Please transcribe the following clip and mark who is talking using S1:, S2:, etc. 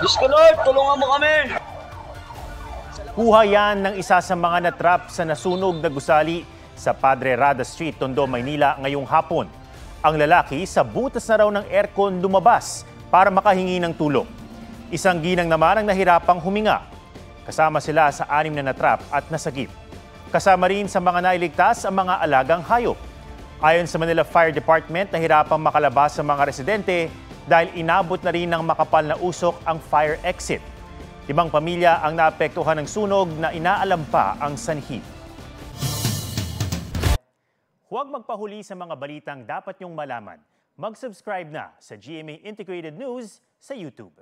S1: Diyos ko Lord, tulungan mo kami!
S2: Kuha yan ng isa sa mga natrap sa nasunog na gusali sa Padre Rada Street, Tondo, Maynila ngayong hapon. Ang lalaki sa butas na raw ng aircon lumabas para makahingi ng tulong. Isang ginang naman ang nahirapang huminga. Kasama sila sa 6 na natrap at nasagip. Kasama rin sa mga nailigtas ang mga alagang hayop. Ayon sa Manila Fire Department, nahirapang makalabas sa mga residente dahil inabot na rin ng makapal na usok ang fire exit. 5 pamilya ang naapektuhan ng sunog na inaalam pa ang sanhi. Huwag magpahuli sa mga balitang dapat niyong malaman. Mag-subscribe na sa GMA Integrated News sa YouTube.